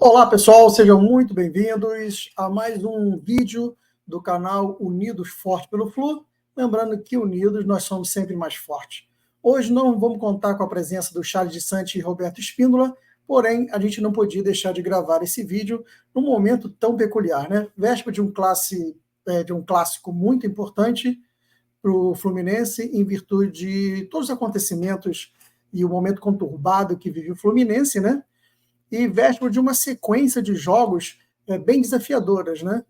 Olá pessoal, sejam muito bem-vindos a mais um vídeo do canal Unidos Forte pelo Flu. Lembrando que unidos nós somos sempre mais fortes. Hoje não vamos contar com a presença do Charles de Santos e Roberto Espíndola, porém a gente não podia deixar de gravar esse vídeo num momento tão peculiar, né? Véspera de um clássico muito importante para o Fluminense, em virtude de todos os acontecimentos e o momento conturbado que vive o Fluminense, né? E véspera de uma sequência de jogos bem desafiadoras, né?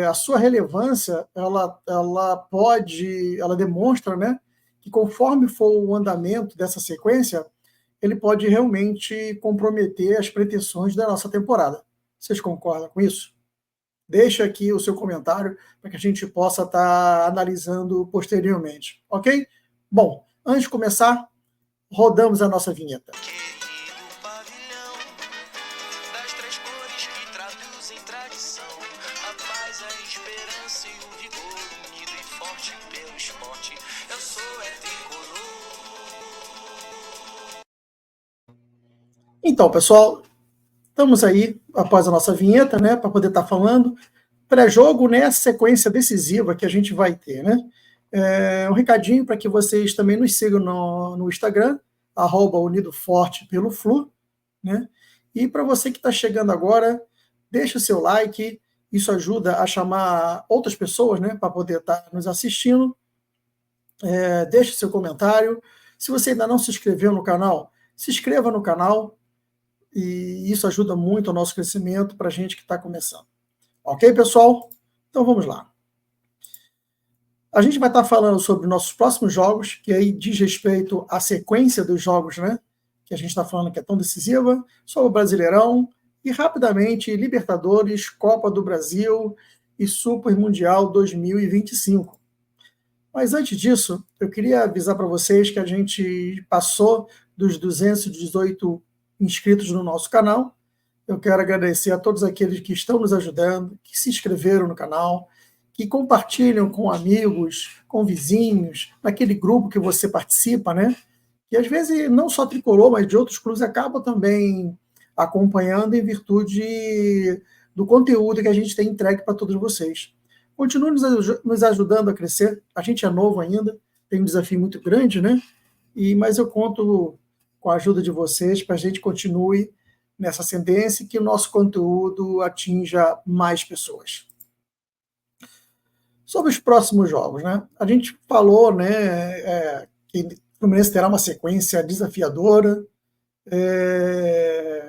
A sua relevância, ela demonstra, né, que conforme for o andamento dessa sequência, ele pode realmente comprometer as pretensões da nossa temporada. Vocês concordam com isso? Deixa aqui o seu comentário para que a gente possa estar analisando posteriormente, ok? Bom, antes de começar, rodamos a nossa vinheta. Então, pessoal, estamos aí após a nossa vinheta, né, para poder estar falando. Pré-jogo, né, sequência decisiva que a gente vai ter, né? Um recadinho para que vocês também nos sigam no Instagram, @unidoforte pelo Flu, né? E para você que está chegando agora, deixa o seu like, isso ajuda a chamar outras pessoas, né, para poder estar nos assistindo. Deixa o seu comentário. Se você ainda não se inscreveu no canal, se inscreva no canal, e isso ajuda muito ao nosso crescimento para a gente que está começando. Ok, pessoal? Então vamos lá. A gente vai estar falando sobre nossos próximos jogos, que aí diz respeito à sequência dos jogos, né? Que a gente está falando que é tão decisiva, sobre o Brasileirão, e rapidamente Libertadores, Copa do Brasil e Super Mundial 2025. Mas antes disso, eu queria avisar para vocês que a gente passou dos 218 inscritos no nosso canal. Eu quero agradecer a todos aqueles que estão nos ajudando, que se inscreveram no canal, que compartilham com amigos, com vizinhos, naquele grupo que você participa, né? E às vezes não só tricolor, mas de outros clubes acabam também acompanhando em virtude do conteúdo que a gente tem entregue para todos vocês. Continue nos ajudando a crescer. A gente é novo ainda, tem um desafio muito grande, né? Mas eu conto com a ajuda de vocês para a gente continue nessa tendência e que o nosso conteúdo atinja mais pessoas. Sobre os próximos jogos, né? A gente falou, né, que o Fluminense terá uma sequência desafiadora,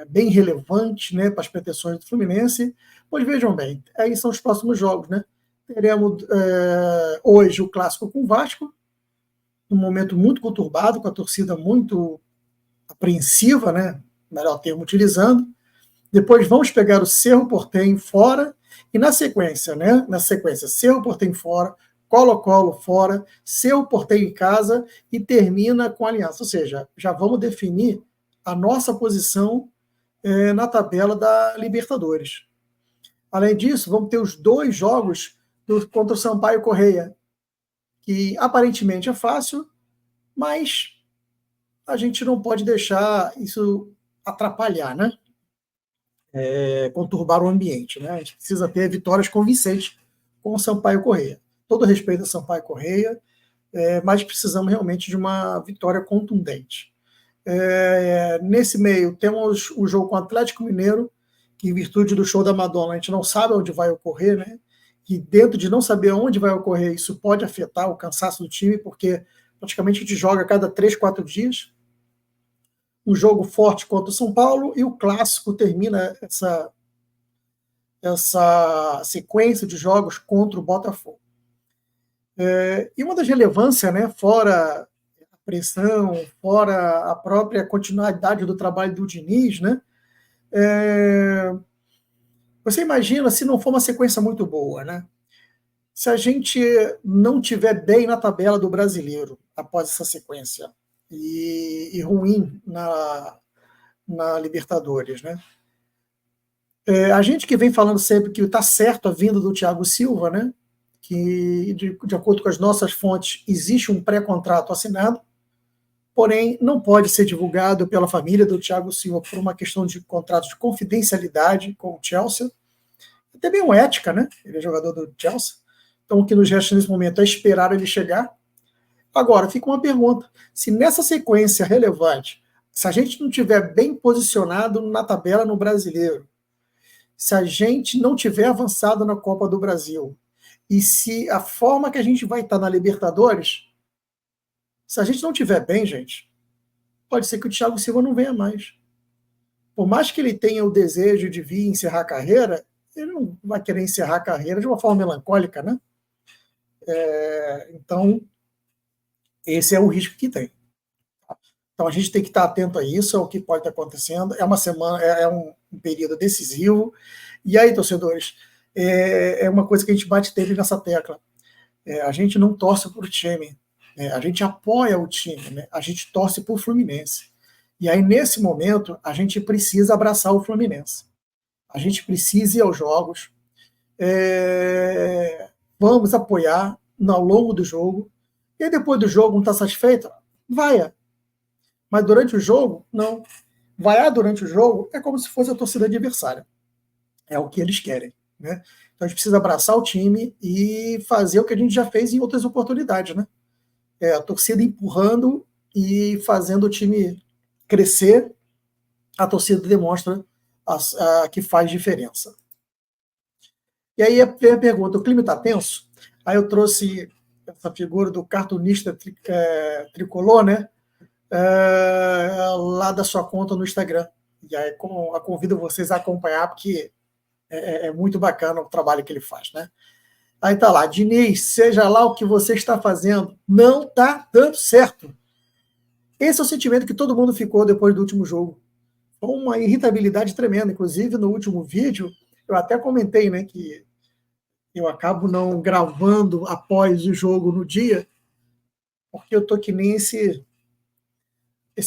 bem relevante, né, para as pretensões do Fluminense. Pois vejam bem, aí são os próximos jogos, né? Teremos hoje o clássico com o Vasco, num momento muito conturbado, com a torcida muito apreensiva, né? Melhor termo utilizando. Depois vamos pegar o Cerro Porteño fora, e na sequência, né? Cerro Porteño fora, Colo-Colo fora, Cerro Porteño em casa e termina com a Aliança. Ou seja, já vamos definir a nossa posição na tabela da Libertadores. Além disso, vamos ter os 2 jogos contra o Sampaio Corrêa, que aparentemente é fácil, mas a gente não pode deixar isso atrapalhar, né? Conturbar o ambiente, né? A gente precisa ter vitórias convincentes com o Sampaio Corrêa. Todo respeito ao Sampaio Corrêa, mas precisamos realmente de uma vitória contundente. Nesse meio, temos o jogo com o Atlético Mineiro, que em virtude do show da Madonna, a gente não sabe onde vai ocorrer, né? E dentro de não saber onde vai ocorrer, isso pode afetar o cansaço do time, porque praticamente a gente joga a cada 3, 4 dias. Um jogo forte contra o São Paulo, e o clássico termina essa sequência de jogos contra o Botafogo. E uma das relevâncias, né, fora a pressão, fora a própria continuidade do trabalho do Diniz, né, você imagina se não for uma sequência muito boa, né? Se a gente não tiver bem na tabela do Brasileiro após essa sequência e ruim na Libertadores, né? A gente que vem falando sempre que está certo a vinda do Thiago Silva, né? Que de acordo com as nossas fontes existe um pré-contrato assinado, porém não pode ser divulgado pela família do Thiago Silva por uma questão de contrato de confidencialidade com o Chelsea, até bem uma ética, né? Ele é jogador do Chelsea, então o que nos resta nesse momento é esperar ele chegar. Agora, fica uma pergunta, se nessa sequência relevante, se a gente não tiver bem posicionado na tabela no Brasileiro, se a gente não tiver avançado na Copa do Brasil, e se a forma que a gente vai estar na Libertadores, se a gente não tiver bem, gente, pode ser que o Thiago Silva não venha mais. Por mais que ele tenha o desejo de vir encerrar a carreira, ele não vai querer encerrar a carreira de uma forma melancólica, né? Então, esse é o risco que tem. Então, a gente tem que estar atento a isso, ao que pode estar acontecendo. É uma semana, é um período decisivo. E aí, torcedores, é uma coisa que a gente bate sempre nessa tecla. A gente não torce por time, a gente apoia o time, né? A gente torce por Fluminense. E aí, nesse momento, a gente precisa abraçar o Fluminense. A gente precisa ir aos jogos. Vamos apoiar ao longo do jogo. E aí, depois do jogo, não está satisfeito? Vaia. Mas durante o jogo, não. Vaiar durante o jogo é como se fosse a torcida adversária. É o que eles querem, né? Então a gente precisa abraçar o time e fazer o que a gente já fez em outras oportunidades, né? A torcida empurrando e fazendo o time crescer, a torcida demonstra que faz diferença. E aí a pergunta, o clima está tenso? Aí eu trouxe essa figura do cartunista tricolor, né? Lá da sua conta no Instagram. E aí convido vocês a acompanhar, porque é muito bacana o trabalho que ele faz, né? Aí tá lá, Diniz, seja lá o que você está fazendo, não tá dando certo. Esse é o sentimento que todo mundo ficou depois do último jogo. Com uma irritabilidade tremenda. Inclusive, no último vídeo, eu até comentei, né, que eu acabo não gravando após o jogo no dia, porque eu tô que nem esse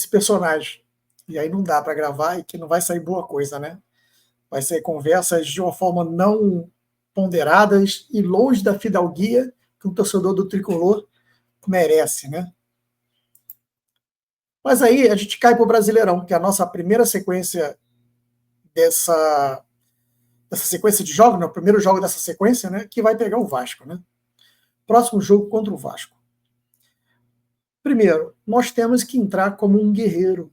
personagem. E aí não dá para gravar e que não vai sair boa coisa, né? Vai ser conversas de uma forma não ponderadas e longe da fidalguia que um torcedor do Tricolor merece, né? Mas aí a gente cai para o Brasileirão, que é a nossa primeira sequência dessa sequência de jogos, né? O primeiro jogo dessa sequência, né? Que vai pegar o Vasco, né? Próximo jogo contra o Vasco. Primeiro, nós temos que entrar como um guerreiro.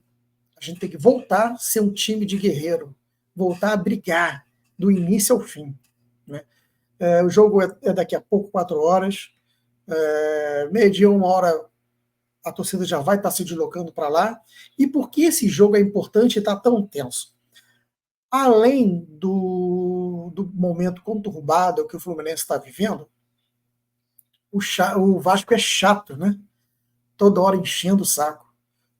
A gente tem que voltar a ser um time de guerreiro, voltar a brigar do início ao fim, né? O jogo é daqui a pouco, 4 horas. Meio-dia, 1 hora, a torcida já vai estar se deslocando para lá. E por que esse jogo é importante e está tão tenso? Além do momento conturbado que o Fluminense está vivendo, o Vasco é chato, né? Toda hora enchendo o saco,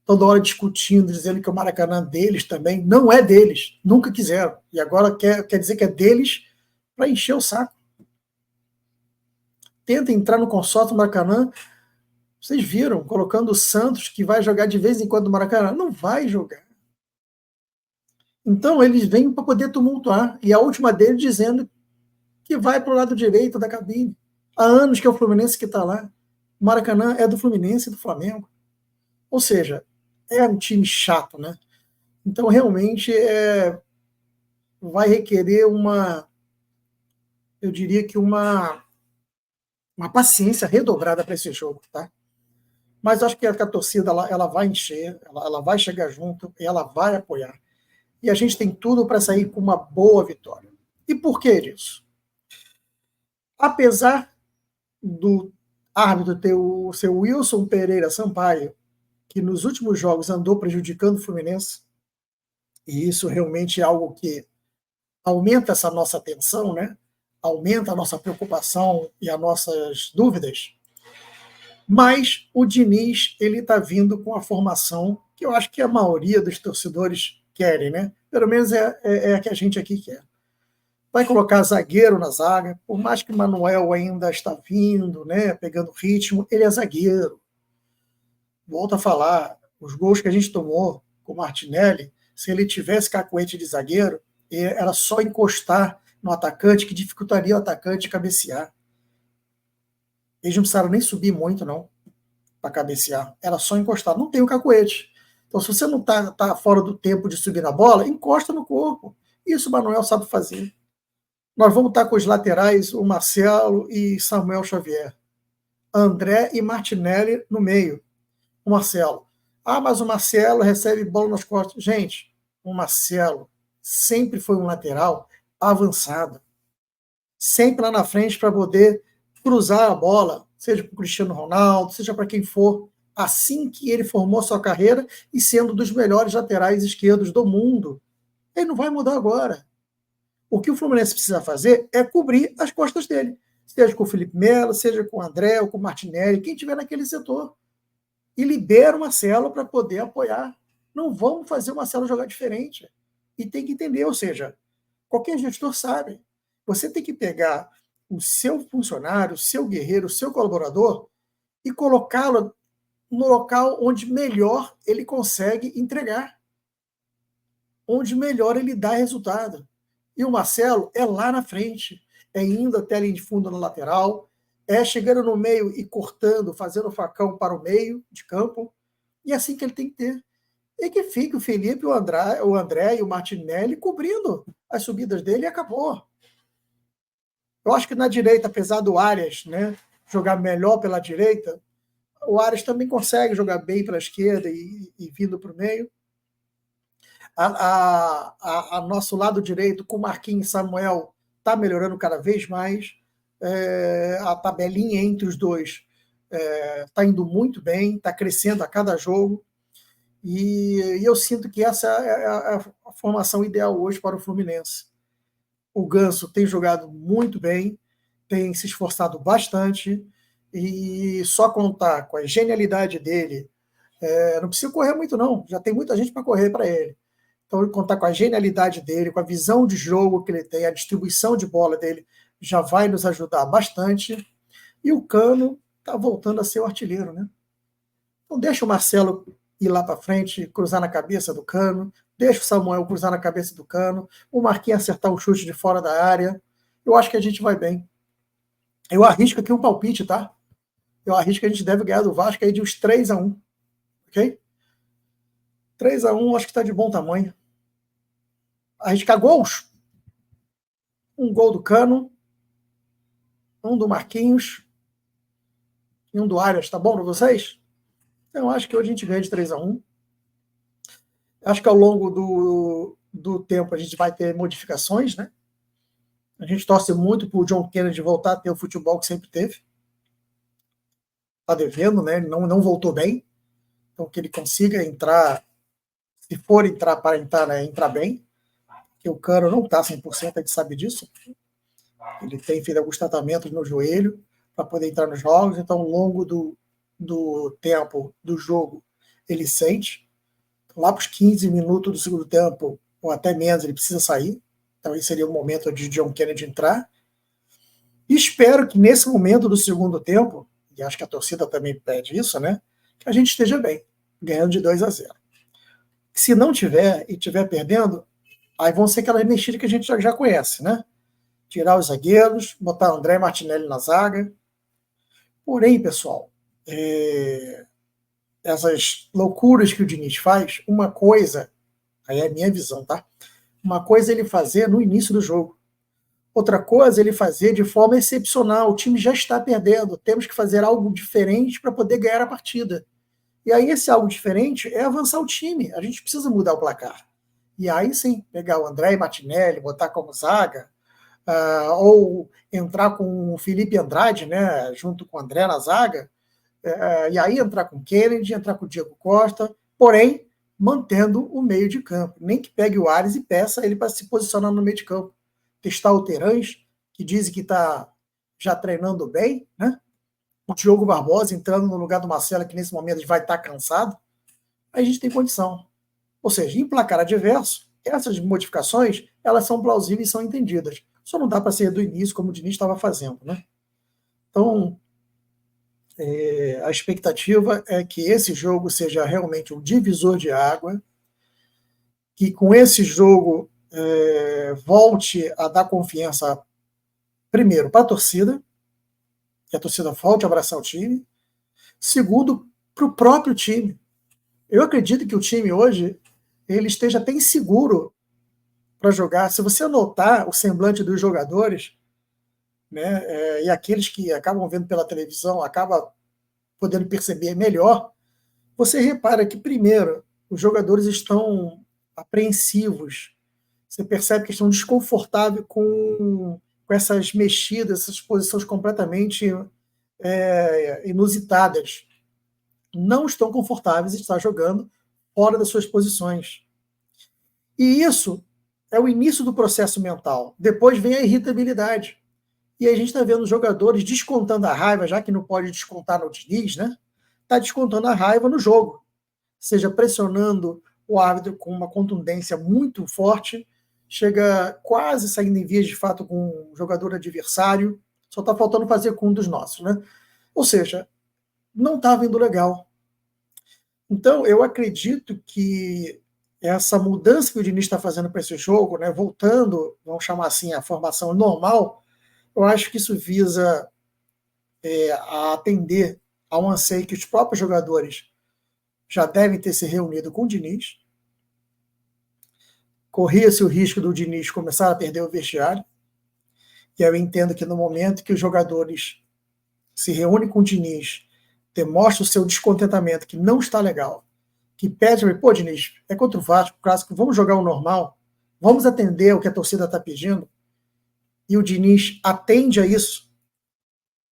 toda hora discutindo, dizendo que o Maracanã deles também não é deles, nunca quiseram. E agora quer dizer que é deles para encher o saco. Tenta entrar no consórcio do Maracanã. Vocês viram, colocando o Santos, que vai jogar de vez em quando no Maracanã. Não vai jogar. Então, eles vêm para poder tumultuar. E a última dele dizendo que vai para o lado direito da cabine. Há anos que é o Fluminense que está lá. O Maracanã é do Fluminense e do Flamengo. Ou seja, é um time chato, né? Então, realmente, vai requerer eu diria que uma paciência redobrada para esse jogo, tá? Mas acho que a torcida ela vai encher, ela vai chegar junto, ela vai apoiar. E a gente tem tudo para sair com uma boa vitória. E por que disso? Apesar do árbitro ter o seu Wilson Pereira Sampaio, que nos últimos jogos andou prejudicando o Fluminense, e isso realmente é algo que aumenta essa nossa tensão, né? Aumenta a nossa preocupação e as nossas dúvidas. Mas o Diniz, ele está vindo com a formação que eu acho que a maioria dos torcedores querem, né? Pelo menos é a que a gente aqui quer. Vai colocar zagueiro na zaga, por mais que o Manuel ainda está vindo, né, pegando ritmo, ele é zagueiro. Volto a falar, os gols que a gente tomou com o Martinelli, se ele tivesse cacuete de zagueiro, era só encostar no atacante, que dificultaria o atacante cabecear. Eles não precisaram nem subir muito, não. para cabecear. Era só encostar. Não tem o cacuete. Então, se você não tá fora do tempo de subir na bola, encosta no corpo. Isso o Manuel sabe fazer. Nós vamos estar com os laterais, o Marcelo e Samuel Xavier. André e Martinelli no meio. O Marcelo. Ah, mas o Marcelo recebe bola nas costas. Gente, o Marcelo sempre foi um lateral avançado. Sempre lá na frente para poder cruzar a bola, seja para o Cristiano Ronaldo, seja para quem for, assim que ele formou sua carreira e sendo dos melhores laterais esquerdos do mundo. Ele não vai mudar agora. O que o Fluminense precisa fazer é cobrir as costas dele. Seja com o Felipe Melo, seja com o André ou com o Martinelli, quem tiver naquele setor. E libera o Marcelo para poder apoiar. Não vamos fazer o Marcelo jogar diferente. E tem que entender, ou seja, qualquer gestor sabe. Você tem que pegar o seu funcionário, o seu guerreiro, o seu colaborador e colocá-lo no local onde melhor ele consegue entregar, onde melhor ele dá resultado. E o Marcelo é lá na frente, é indo até a linha de fundo na lateral, é chegando no meio e cortando, fazendo o facão para o meio de campo, e é assim que ele tem que ter. E que fique o Felipe, o André e o Martinelli cobrindo as subidas dele e acabou. Eu acho que na direita, apesar do Arias, né, jogar melhor pela direita, o Arias também consegue jogar bem pela esquerda e vindo para o meio. A nosso lado direito, com Marquinhos e Samuel, está melhorando cada vez mais. A tabelinha entre os dois está indo muito bem, está crescendo a cada jogo. E eu sinto que essa é a formação ideal hoje para o Fluminense. O Ganso tem jogado muito bem, tem se esforçado bastante, e só contar com a genialidade dele, não precisa correr muito não, já tem muita gente para correr para ele. Então, contar com a genialidade dele, com a visão de jogo que ele tem, a distribuição de bola dele, já vai nos ajudar bastante. E o Cano está voltando a ser o artilheiro, né? Então, deixa o Marcelo ir lá para frente, cruzar na cabeça do Cano, deixa o Samuel cruzar na cabeça do Cano, o Marquinhos acertar o chute de fora da área. Eu acho que a gente vai bem. Eu arrisco aqui um palpite, tá? Eu arrisco que a gente deve ganhar do Vasco aí de uns 3-1. Ok? 3-1, acho que está de bom tamanho. Arriscar gols. Um gol do Cano, um do Marquinhos e um do Arias. Tá bom para vocês? Eu acho que hoje a gente ganha de 3-1. Acho que ao longo do tempo a gente vai ter modificações, né? A gente torce muito para o John Kennedy voltar a ter o futebol que sempre teve. Está devendo, né? Ele não voltou bem. Então que ele consiga entrar, se for entrar para entrar, né, entrar bem. Porque o Cano não está 100%, a gente sabe disso. Ele tem feito alguns tratamentos no joelho para poder entrar nos jogos, então ao longo do tempo do jogo ele sente. Lá para os 15 minutos do segundo tempo, ou até menos, ele precisa sair. Então esse seria o momento de John Kennedy entrar. E espero que nesse momento do segundo tempo, e acho que a torcida também pede isso, né, que a gente esteja bem, ganhando de 2-0. Se não tiver e estiver perdendo, aí vão ser aquelas mexidas que a gente já conhece, né? Tirar os zagueiros, botar André Martinelli na zaga. Porém, pessoal, essas loucuras que o Diniz faz, uma coisa, aí é a minha visão, tá? Uma coisa ele fazer no início do jogo. Outra coisa ele fazer de forma excepcional. O time já está perdendo, temos que fazer algo diferente para poder ganhar a partida. E aí esse algo diferente é avançar o time. A gente precisa mudar o placar. E aí sim, pegar o André Martinelli, botar como zaga, ou entrar com o Felipe Andrade, né, junto com o André na zaga, e aí entrar com o Kennedy, entrar com o Diego Costa, porém mantendo o meio de campo. Nem que pegue o Ares e peça ele para se posicionar no meio de campo. Testar o Terãs, que diz que está já treinando bem, né? O Diogo Barbosa entrando no lugar do Marcelo, que nesse momento vai estar cansado, a gente tem condição. Ou seja, em placar adverso, essas modificações, elas são plausíveis e são entendidas. Só não dá para ser do início, como o Diniz estava fazendo, né? Então, a expectativa é que esse jogo seja realmente um divisor de água, que com esse jogo volte a dar confiança, primeiro, para a torcida, que a torcida volte a abraçar o time. Segundo, para o próprio time. Eu acredito que o time hoje ele esteja até inseguro para jogar. Se você notar o semblante dos jogadores, né, e aqueles que acabam vendo pela televisão, acabam podendo perceber melhor, você repara que, primeiro, os jogadores estão apreensivos. Você percebe que estão desconfortáveis com essas mexidas, essas posições completamente inusitadas. Não estão confortáveis em estar jogando fora das suas posições. E isso é o início do processo mental. Depois vem a irritabilidade. E aí a gente está vendo jogadores descontando a raiva, já que não pode descontar no Diniz, né? Está descontando a raiva no jogo. Seja pressionando o árbitro com uma contundência muito forte, chega quase saindo em vias de fato com um jogador adversário, só está faltando fazer com um dos nossos, né? Ou seja, não está vindo legal. Então, eu acredito que essa mudança que o Diniz está fazendo para esse jogo, né, voltando, vamos chamar assim, a formação normal, eu acho que isso visa a atender a um anseio que os próprios jogadores já devem ter se reunido com o Diniz. Corria-se o risco do Diniz começar a perder o vestiário, e eu entendo que no momento que os jogadores se reúnem com o Diniz, demonstram o seu descontentamento, que não está legal, que pede, pô, Diniz, é contra o Vasco, clássico, vamos jogar o normal, vamos atender o que a torcida está pedindo, e o Diniz atende a isso,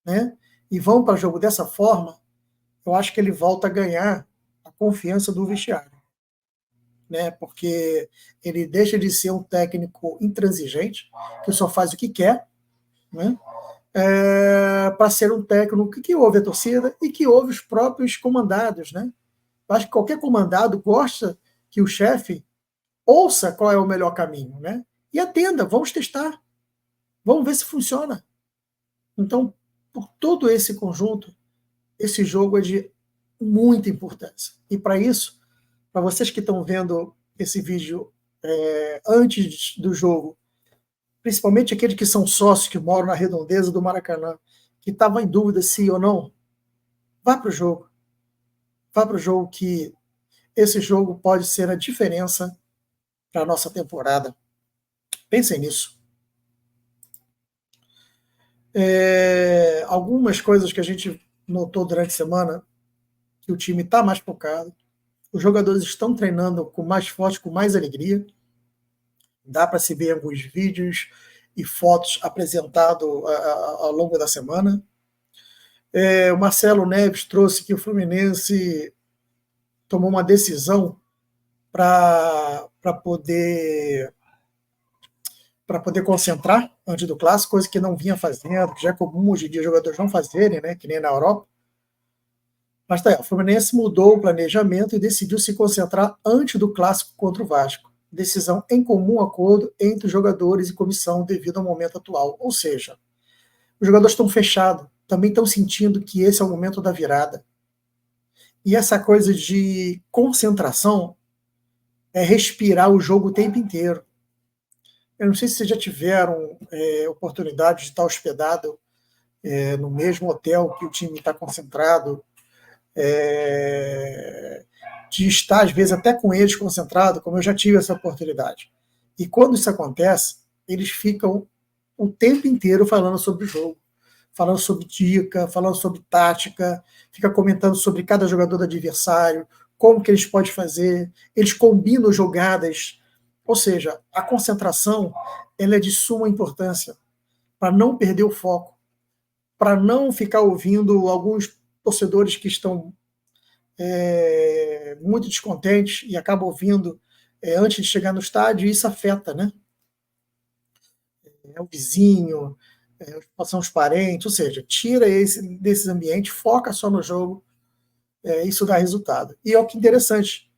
né? E vão para o jogo dessa forma, eu acho que ele volta a ganhar a confiança do vestiário, né? Porque ele deixa de ser um técnico intransigente, que só faz o que quer, né? Para ser um técnico que ouve a torcida e que ouve os próprios comandados, né? Eu acho que qualquer comandado gosta que o chefe ouça qual é o melhor caminho, né? E atenda, vamos testar, vamos ver se funciona. Então, por todo esse conjunto, esse jogo é de muita importância. E para isso, para vocês que estão vendo esse vídeo antes do jogo, principalmente aqueles que são sócios, que moram na redondeza do Maracanã, que estavam em dúvida se ou não, vá para o jogo. Vá para o jogo, que esse jogo pode ser a diferença para a nossa temporada. Pensem nisso. Algumas coisas que a gente notou durante a semana, que o time está mais focado, os jogadores estão treinando com mais forte, com mais alegria. Dá para se ver alguns vídeos e fotos apresentados ao longo da semana. O Marcelo Neves trouxe que o Fluminense tomou uma decisão para poder concentrar antes do clássico, coisa que não vinha fazendo, que já é comum hoje em dia os jogadores não fazerem, né, que nem na Europa. Mas o Fluminense mudou o planejamento e decidiu se concentrar antes do clássico contra o Vasco. Decisão em comum acordo entre os jogadores e comissão devido ao momento atual. Ou seja, os jogadores estão fechados, também estão sentindo que esse é o momento da virada. E essa coisa de concentração é respirar o jogo o tempo inteiro. Eu não sei se vocês já tiveram oportunidade de estar hospedado no mesmo hotel que o time está concentrado, de estar, às vezes, até com eles concentrado, como eu já tive essa oportunidade. E quando isso acontece, eles ficam o tempo inteiro falando sobre o jogo, falando sobre dica, falando sobre tática, fica comentando sobre cada jogador do adversário, como que eles podem fazer, eles combinam jogadas. Ou seja, a concentração ela é de suma importância para não perder o foco, para não ficar ouvindo alguns torcedores que estão muito descontentes e acabam ouvindo antes de chegar no estádio, e isso afeta, né? O vizinho, são os parentes, ou seja, tira desses ambientes, foca só no jogo, isso dá resultado. E é o que é interessante,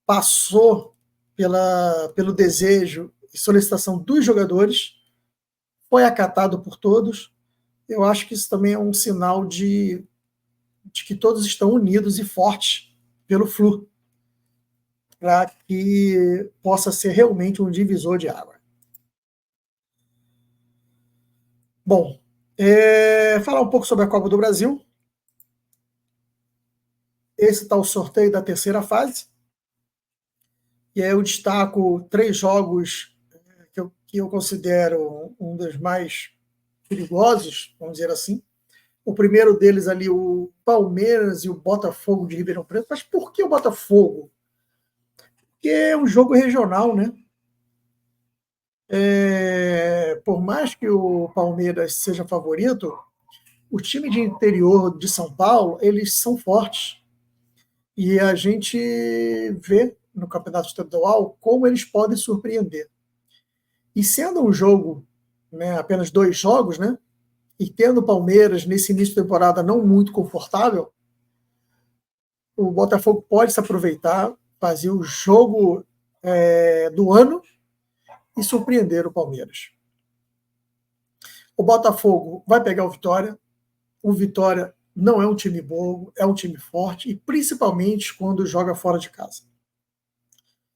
passou pelo desejo e solicitação dos jogadores, foi acatado por todos. Eu acho que isso também é um sinal de que todos estão unidos e fortes pelo Flu, para que possa ser realmente um divisor de água. Bom, falar um pouco sobre a Copa do Brasil. esse está o sorteio da terceira fase. E aí eu destaco 3 jogos que eu considero um dos mais perigosos, vamos dizer assim. O primeiro deles ali, o Palmeiras e o Botafogo de Ribeirão Preto. Mas por que o Botafogo? Porque é um jogo regional, né? Por mais que o Palmeiras seja favorito, o time de interior de São Paulo, eles são fortes. E a gente vê no Campeonato Estadual como eles podem surpreender. E sendo um jogo, né, apenas 2 jogos, né, e tendo o Palmeiras nesse início de temporada não muito confortável, o Botafogo pode se aproveitar, fazer o jogo do ano e surpreender o Palmeiras. O Botafogo vai pegar o Vitória. O Vitória não é um time bobo, é um time forte, e principalmente quando joga fora de casa.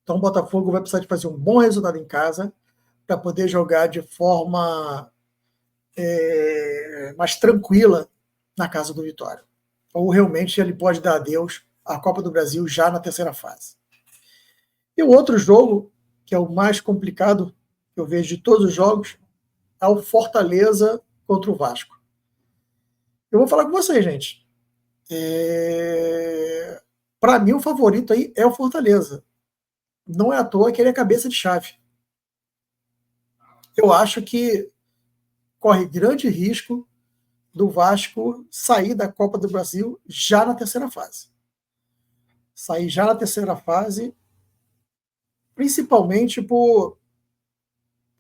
Então o Botafogo vai precisar de fazer um bom resultado em casa para poder jogar de forma mais tranquila na casa do Vitória. Ou realmente ele pode dar adeus à Copa do Brasil já na terceira fase. E o outro jogo, que é o mais complicado que eu vejo de todos os jogos, é o Fortaleza contra o Vasco. Eu vou falar com vocês, gente. Para mim, o favorito aí é o Fortaleza. Não é à toa que ele é cabeça de chave. Eu acho que corre grande risco do Vasco sair da Copa do Brasil já na terceira fase. Sair já na terceira fase, principalmente porque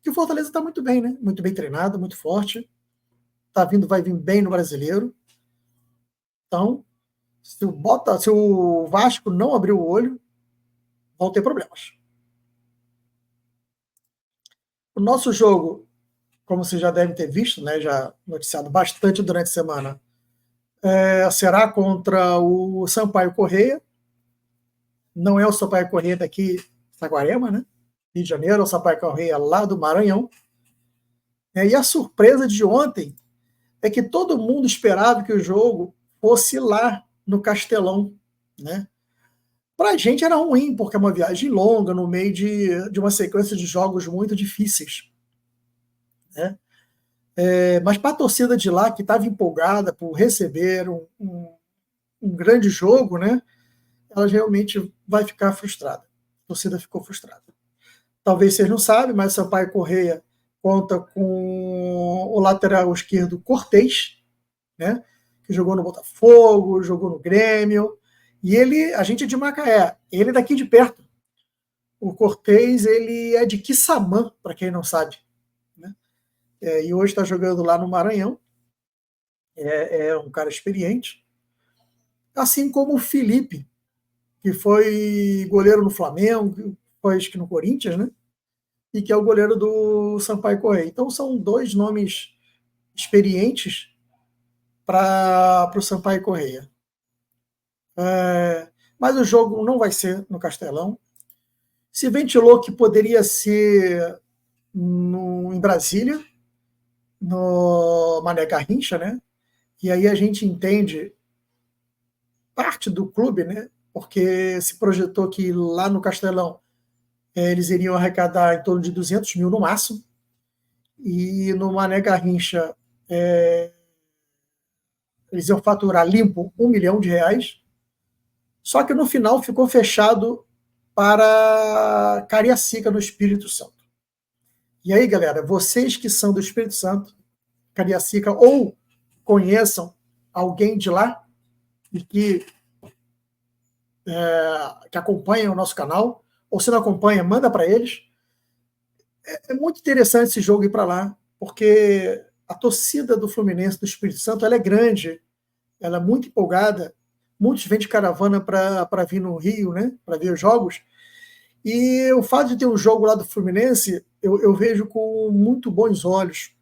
o Fortaleza está muito bem, né? Muito bem treinado, muito forte. Vai vir bem no Brasileiro. Então, se o Vasco não abrir o olho, vão ter problemas. O nosso jogo, como vocês já devem ter visto, né, já noticiado bastante durante a semana, será contra o Sampaio Corrêa. Não é o Sampaio Corrêa daqui, Saquarema, né? Rio de Janeiro, é o Sampaio Corrêa lá do Maranhão. E a surpresa de ontem é que todo mundo esperava que o jogo fosse lá no Castelão, né? Para a gente era ruim, porque é uma viagem longa, no meio de uma sequência de jogos muito difíceis, né? Mas para a torcida de lá, que estava empolgada por receber um grande jogo, né? Ela realmente vai ficar frustrada. A torcida ficou frustrada. Talvez vocês não sabem, mas o Sampaio Corrêa conta com o lateral esquerdo Cortez, né? Que jogou no Botafogo, jogou no Grêmio. E a gente é de Macaé, ele é daqui de perto. O Cortez, ele é de Quissamã, para quem não sabe, né? E hoje está jogando lá no Maranhão. É um cara experiente. Assim como o Felipe, que foi goleiro no Flamengo, foi acho que no Corinthians, né? E que é o goleiro do Sampaio Corrêa. Então são 2 nomes experientes para o Sampaio Corrêa. Mas o jogo não vai ser no Castelão. Se ventilou que poderia ser em Brasília, no Mané Garrincha, né? E aí a gente entende parte do clube, né? Porque se projetou que lá no Castelão eles iriam arrecadar em torno de 200 mil no máximo, e no Mané Garrincha eles iam faturar limpo R$ 1 milhão. Só que no final ficou fechado para Cariacica, no Espírito Santo. E aí, galera, vocês que são do Espírito Santo, Cariacica, ou conheçam alguém de lá e que acompanha o nosso canal, ou se não acompanha, manda para eles. É muito interessante esse jogo ir para lá, porque a torcida do Fluminense do Espírito Santo ela é grande, ela é muito empolgada, muitos vêm de caravana para vir no Rio, né, para ver os jogos, e o fato de ter um jogo lá do Fluminense, eu vejo com muito bons olhos.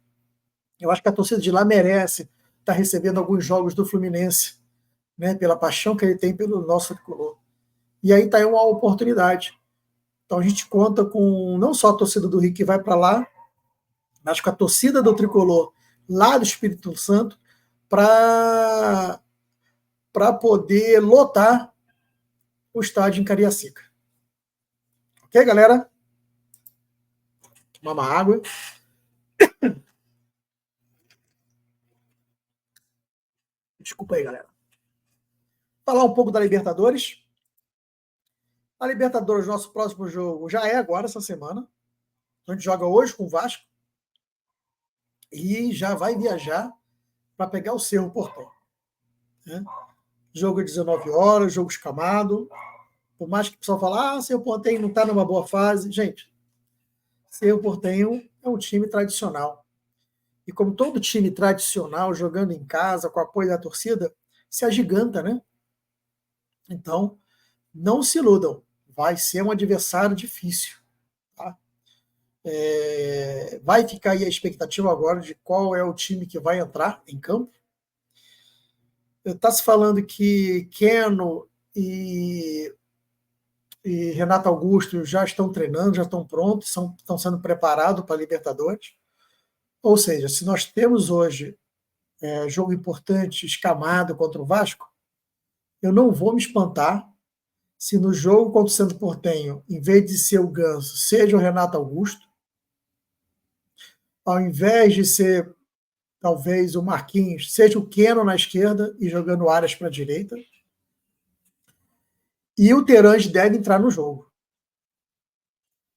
Eu acho que a torcida de lá merece estar recebendo alguns jogos do Fluminense, né, pela paixão que ele tem pelo nosso tricolor. E aí está aí uma oportunidade. Então a gente conta com não só a torcida do Rio que vai para lá, mas com a torcida do tricolor lá do Espírito Santo para poder lotar o estádio em Cariacica. Ok, galera? Tomar uma água. Desculpa aí, galera. Falar um pouco da Libertadores. A Libertadores, nosso próximo jogo, já é agora, essa semana. A gente joga hoje com o Vasco. E já vai viajar para pegar o Cerro Porteño. Né? Jogo 19 horas, jogo escamado. Por mais que o pessoal fale, Cerro Porteño não está numa boa fase. Gente, Cerro Porteño é um time tradicional. E como todo time tradicional, jogando em casa, com o apoio da torcida, se agiganta, né? Então, não se iludam. Vai ser um adversário difícil. Tá? Vai ficar aí a expectativa agora de qual é o time que vai entrar em campo. Está se falando que Keno e Renato Augusto já estão treinando, já estão prontos, estão sendo preparados para a Libertadores. Ou seja, se nós temos hoje jogo importante, escamado contra o Vasco, eu não vou me espantar se no jogo contra o Cerro Porteño, em vez de ser o Ganso, seja o Renato Augusto, ao invés de ser talvez o Marquinhos, seja o Keno na esquerda e jogando áreas para a direita. E o Terãs deve entrar no jogo.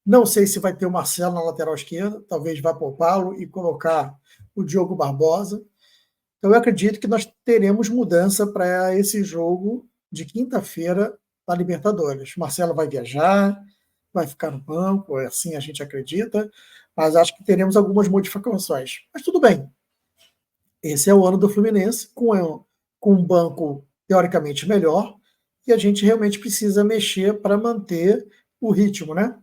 Não sei se vai ter o Marcelo na lateral esquerda, talvez vá poupá-lo e colocar o Diogo Barbosa. Então eu acredito que nós teremos mudança para esse jogo de quinta-feira da Libertadores. O Marcelo vai viajar, vai ficar no banco, assim a gente acredita, mas acho que teremos algumas modificações. Mas tudo bem. Esse é o ano do Fluminense, com um banco teoricamente melhor, e a gente realmente precisa mexer para manter o ritmo, né?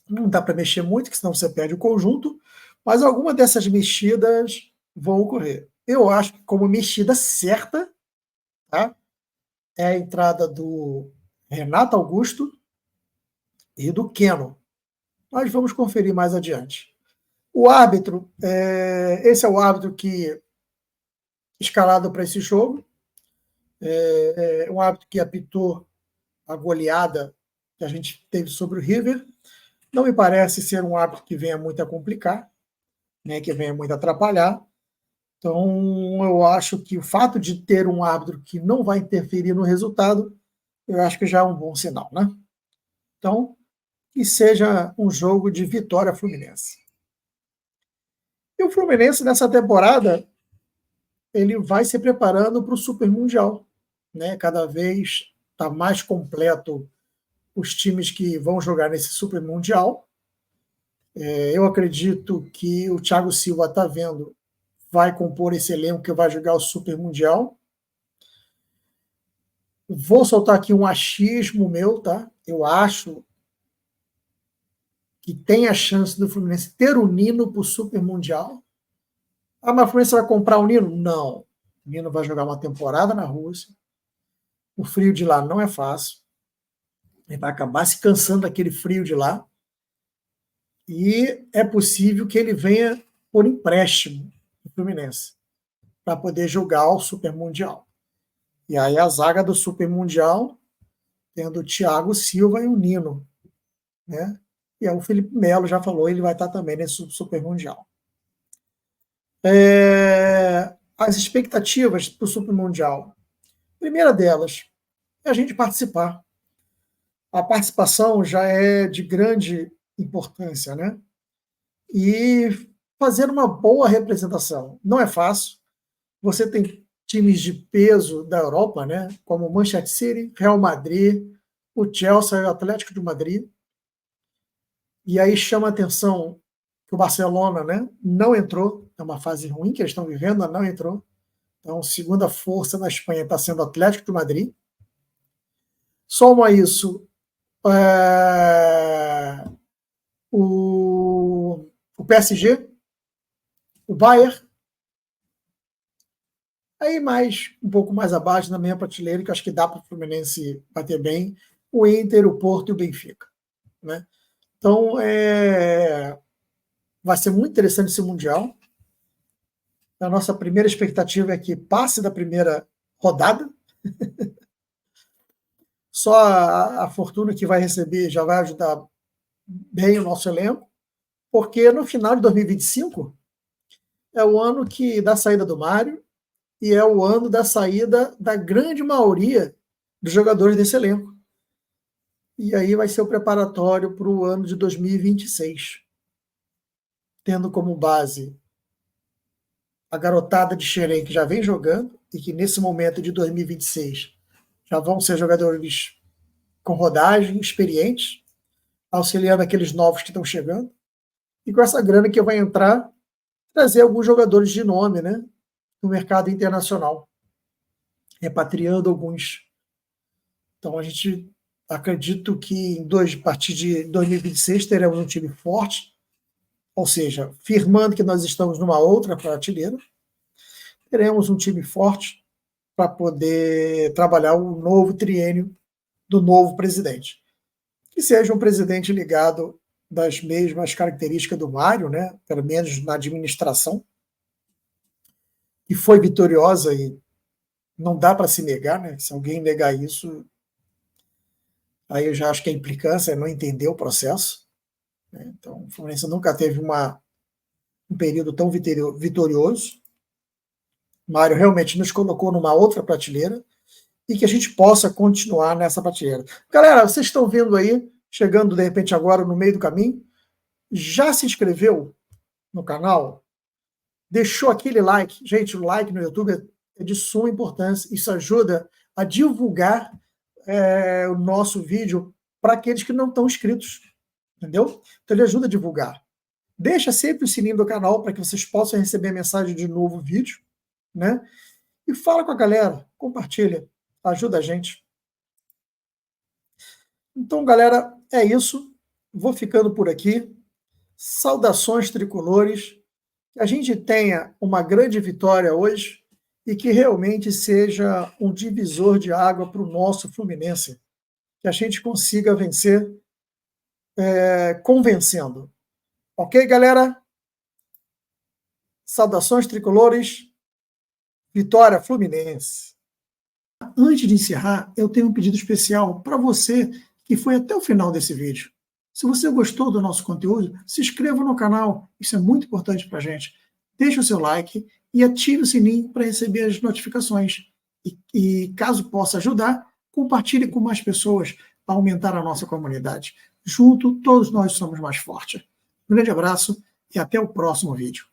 Não dá para mexer muito, porque senão você perde o conjunto, mas alguma dessas mexidas vão ocorrer. Eu acho que como mexida certa, tá? É a entrada do Renato Augusto e do Keno. Mas vamos conferir mais adiante. O árbitro, esse é o árbitro que escalado para esse jogo, um árbitro que apitou a goleada que a gente teve sobre o River. Não me parece ser um árbitro que venha muito a complicar, né, que venha muito a atrapalhar. Então, eu acho que o fato de ter um árbitro que não vai interferir no resultado, eu acho que já é um bom sinal, né? Então, que seja um jogo de vitória Fluminense. E o Fluminense, nessa temporada, ele vai se preparando para o Super Mundial, né? Cada vez está mais completo os times que vão jogar nesse Super Mundial. Eu acredito que o Thiago Silva está vendo, vai compor esse elenco que vai jogar o Super Mundial. Vou soltar aqui um achismo meu, tá? Eu acho que tem a chance do Fluminense ter o Nino para o Super Mundial. Mas o Fluminense vai comprar o Nino? Não. O Nino vai jogar uma temporada na Rússia. O frio de lá não é fácil. Ele vai acabar se cansando daquele frio de lá. E é possível que ele venha por empréstimo do Fluminense para poder jogar o Super Mundial. E aí a zaga do Super Mundial, tendo o Thiago Silva e o Nino, né? E aí o Felipe Melo já falou, ele vai estar também nesse Super Mundial. As expectativas para o Super Mundial. Primeira delas é a gente participar. A participação já é de grande importância, né? E fazer uma boa representação. Não é fácil. Você tem times de peso da Europa, né? Como o Manchester City, Real Madrid, o Chelsea e o Atlético de Madrid. E aí chama a atenção que o Barcelona, né, não entrou, é uma fase ruim que eles estão vivendo, não entrou. Então, segunda força na Espanha está sendo o Atlético de Madrid. Soma a isso o PSG, o Bayern, aí mais um pouco mais abaixo na minha prateleira, que eu acho que dá para o Fluminense bater bem, o Inter, o Porto e o Benfica, né? Então, vai ser muito interessante esse Mundial. A nossa primeira expectativa é que passe da primeira rodada. Só a fortuna que vai receber já vai ajudar bem o nosso elenco, porque no final de 2025 é o ano da saída do Mário e é o ano da saída da grande maioria dos jogadores desse elenco. E aí vai ser o preparatório para o ano de 2026, tendo como base a garotada de Xerém que já vem jogando e que nesse momento de 2026 já vão ser jogadores com rodagem, experientes, auxiliando aqueles novos que estão chegando. E com essa grana que vai entrar, trazer alguns jogadores de nome, né, no mercado internacional, repatriando alguns. Então a gente acredito que a partir de 2026 teremos um time forte, ou seja, firmando que nós estamos numa outra prateleira, teremos um time forte para poder trabalhar o novo triênio do novo presidente. Que seja um presidente ligado das mesmas características do Mário, né? Pelo menos na administração, que foi vitoriosa e não dá para se negar, né? Se alguém negar isso, aí eu já acho que a implicância é não entender o processo. Né? Então, o Fluminense nunca teve um período tão vitorioso. O Mário realmente nos colocou numa outra prateleira e que a gente possa continuar nessa prateleira. Galera, vocês estão vendo aí, chegando de repente agora no meio do caminho, já se inscreveu no canal? Deixou aquele like? Gente, o like no YouTube é de suma importância. Isso ajuda a divulgar o nosso vídeo para aqueles que não estão inscritos. Entendeu? Então ele ajuda a divulgar. Deixa sempre o sininho do canal para que vocês possam receber mensagem de novo vídeo, né? E fala com a galera, compartilha, ajuda a gente. Então, galera, é isso. Vou ficando por aqui. Saudações tricolores. Que a gente tenha uma grande vitória hoje e que realmente seja um divisor de água para o nosso Fluminense. Que a gente consiga vencer convencendo. Ok, galera? Saudações tricolores. Vitória Fluminense. Antes de encerrar, eu tenho um pedido especial para você que foi até o final desse vídeo. Se você gostou do nosso conteúdo, se inscreva no canal, isso é muito importante para a gente. Deixe o seu like e ative o sininho para receber as notificações. E caso possa ajudar, compartilhe com mais pessoas para aumentar a nossa comunidade. Junto, todos nós somos mais fortes. Um grande abraço e até o próximo vídeo.